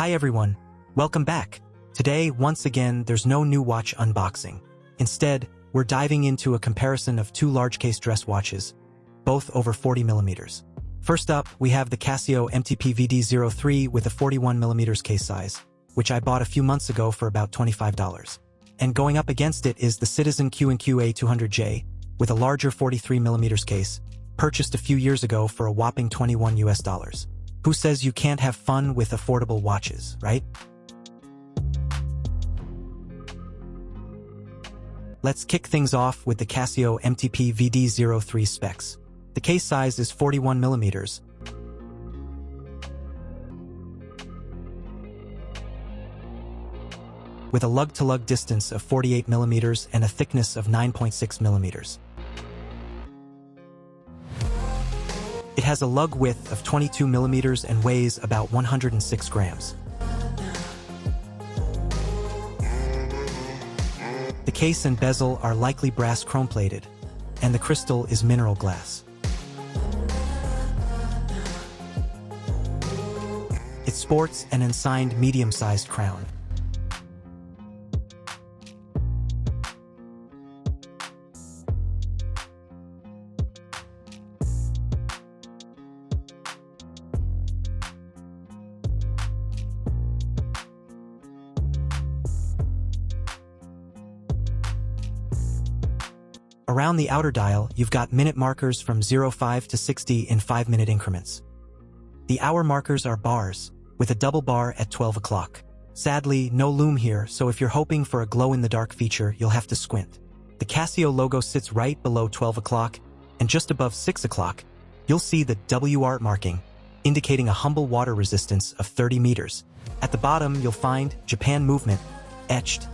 Hi everyone, welcome back. Today, once again, there's no new watch unboxing. Instead, we're diving into a comparison of two large case dress watches, both over 40 millimeters. First up, we have the Casio MTP-VD03 with a 41 millimeters case size, which I bought a few months ago for about $25. And going up against it is the Citizen Q&Q A200J with a larger 43 millimeters case, purchased a few years ago for a whopping $21. Who says you can't have fun with affordable watches, right? Let's kick things off with the Casio MTP-VD03 specs. The case size is 41 millimeters, with a lug-to-lug distance of 48 millimeters and a thickness of 9.6 millimeters. It has a lug width of 22 millimeters and weighs about 106 grams. The case and bezel are likely brass chrome-plated, and the crystal is mineral glass. It sports an unsigned medium-sized crown. Around the outer dial, you've got minute markers from 05 to 60 in 5-minute increments. The hour markers are bars, with a double bar at 12 o'clock. Sadly, no Lume here, so if you're hoping for a glow-in-the-dark feature, you'll have to squint. The Casio logo sits right below 12 o'clock, and just above 6 o'clock, you'll see the WR marking, indicating a humble water resistance of 30 meters. At the bottom, you'll find Japan movement, etched,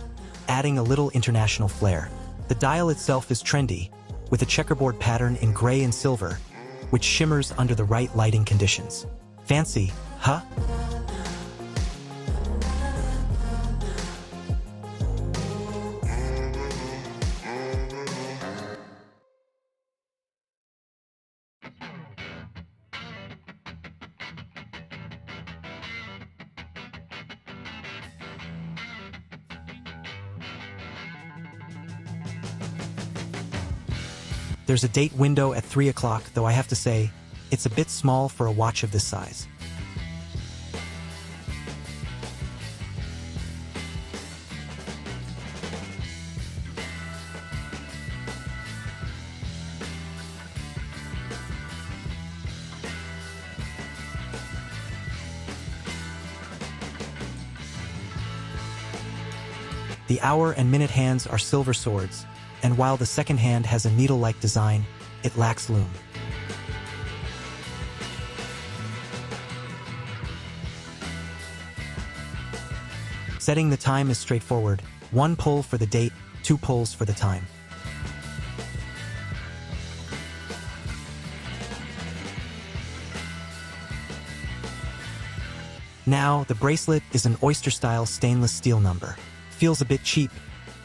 adding a little international flair. The dial itself is trendy, with a checkerboard pattern in gray and silver, which shimmers under the right lighting conditions. Fancy, huh? There's a date window at 3 o'clock, though I have to say, it's a bit small for a watch of this size. The hour and minute hands are silver swords, and while the second hand has a needle-like design, it lacks lume. Setting the time is straightforward. 1 pull for the date, 2 pulls for the time. Now, the bracelet is an oyster-style stainless steel number. Feels a bit cheap,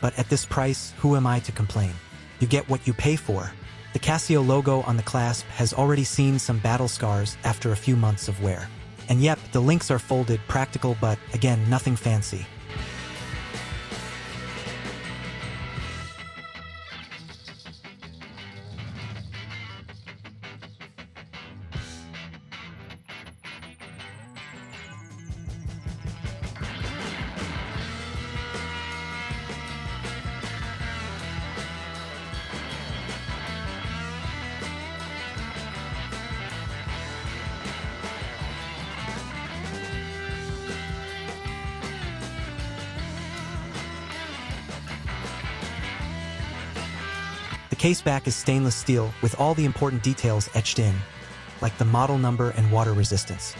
but at this price, who am I to complain? You get what you pay for. The Casio logo on the clasp has already seen some battle scars after a few months of wear. And yep, the links are folded, practical, but again, nothing fancy. The case back is stainless steel with all the important details etched in, like the model number and water resistance.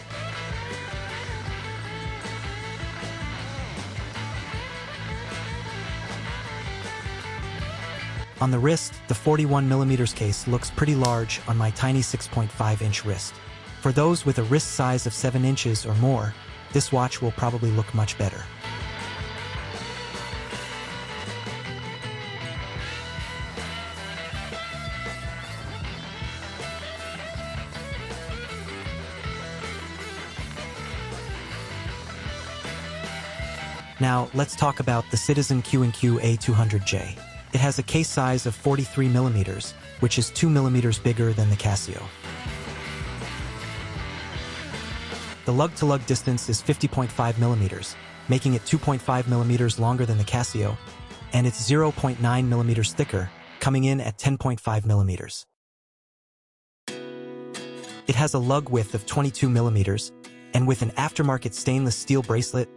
On the wrist, the 41 millimeters case looks pretty large on my tiny 6.5-inch wrist. For those with a wrist size of 7 inches or more, this watch will probably look much better. Now, let's talk about the Citizen Q&Q A200J. It has a case size of 43 millimeters, which is 2 millimeters bigger than the Casio. The lug-to-lug distance is 50.5 millimeters, making it 2.5 millimeters longer than the Casio, and it's 0.9 millimeters thicker, coming in at 10.5 millimeters. It has a lug width of 22 millimeters, and with an aftermarket stainless steel bracelet,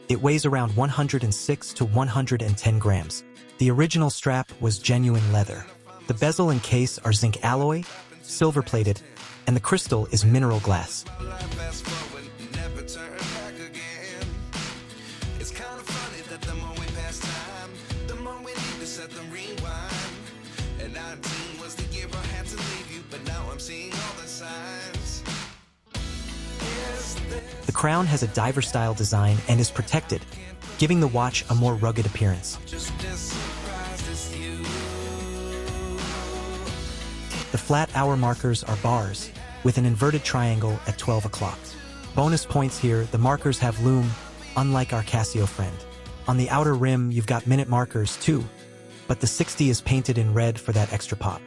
it weighs around 106 to 110 grams. The original strap was genuine leather. The bezel and case are zinc alloy, silver-plated, and the crystal is mineral glass. The crown has a diver-style design and is protected, giving the watch a more rugged appearance. The flat hour markers are bars, with an inverted triangle at 12 o'clock. Bonus points here, the markers have Lume, unlike our Casio friend. On the outer rim, you've got minute markers too, but the 60 is painted in red for that extra pop.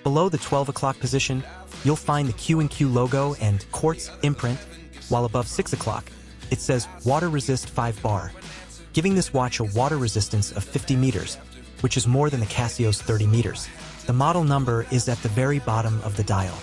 Below the 12 o'clock position, you'll find the Q&Q logo and quartz imprint, while above 6 o'clock, it says Water Resist 5 bar, giving this watch a water resistance of 50 meters, which is more than the Casio's 30 meters. The model number is at the very bottom of the dial.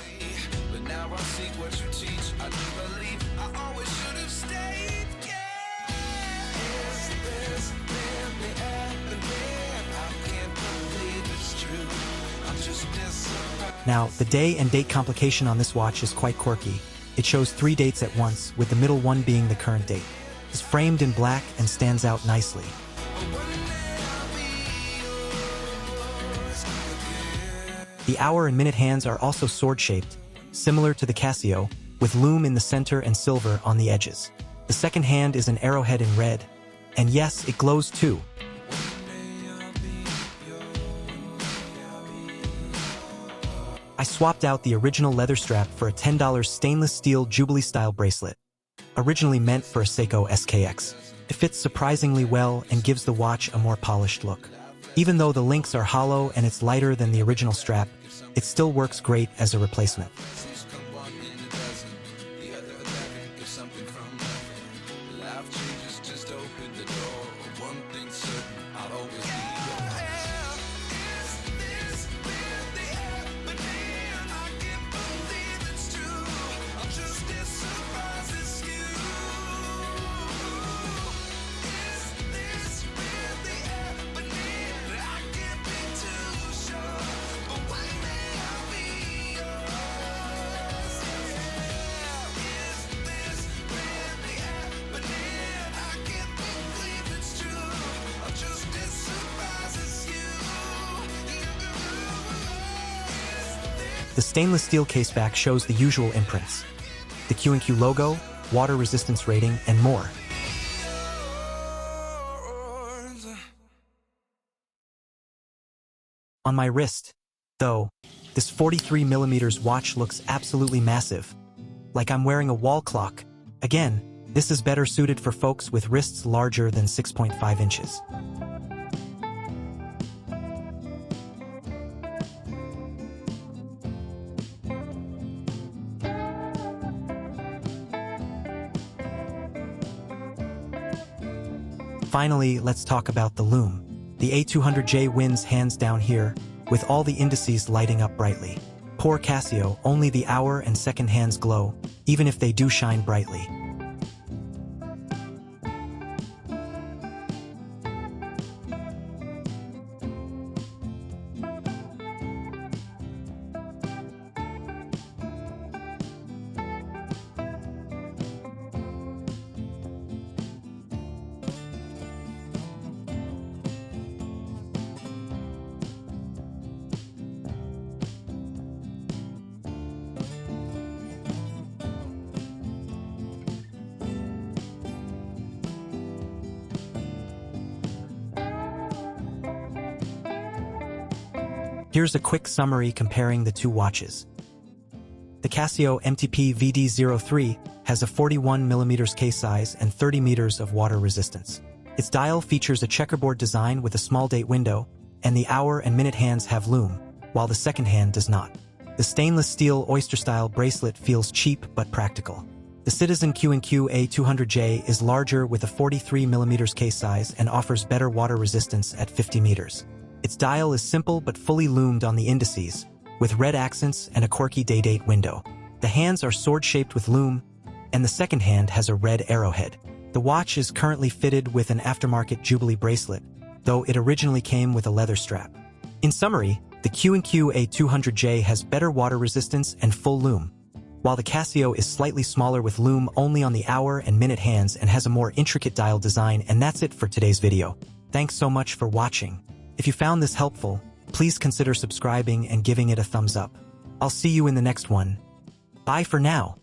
Now, the day and date complication on this watch is quite quirky. It shows 3 dates at once, with the middle one being the current date. It's framed in black and stands out nicely. The hour and minute hands are also sword-shaped, similar to the Casio, with Lume in the center and silver on the edges. The second hand is an arrowhead in red, and yes, it glows too. I swapped out the original leather strap for a $10 stainless steel Jubilee-style bracelet, originally meant for a Seiko SKX. It fits surprisingly well and gives the watch a more polished look. Even though the links are hollow and it's lighter than the original strap, it still works great as a replacement. The stainless steel caseback shows the usual imprints, the Q&Q logo, water resistance rating, and more. On my wrist, though, this 43mm watch looks absolutely massive, like I'm wearing a wall clock. Again, this is better suited for folks with wrists larger than 6.5 inches. Finally, let's talk about the Lume. The A200J wins hands down here, with all the indices lighting up brightly. Poor Casio, only the hour and second hands glow, even if they do shine brightly. Here's a quick summary comparing the two watches. The Casio MTP-VD03 has a 41mm case size and 30 meters of water resistance. Its dial features a checkerboard design with a small date window, and the hour and minute hands have Lume, while the second hand does not. The stainless steel oyster-style bracelet feels cheap but practical. The Citizen Q&Q A200J is larger with a 43mm case size and offers better water resistance at 50 meters. Its dial is simple but fully lumed on the indices, with red accents and a quirky day-date window. The hands are sword-shaped with Lume, and the second hand has a red arrowhead. The watch is currently fitted with an aftermarket Jubilee bracelet, though it originally came with a leather strap. In summary, the Q&Q A200J has better water resistance and full Lume, while the Casio is slightly smaller with Lume only on the hour and minute hands and has a more intricate dial design. And that's it for today's video. Thanks so much for watching. If you found this helpful, please consider subscribing and giving it a thumbs up. I'll see you in the next one. Bye for now.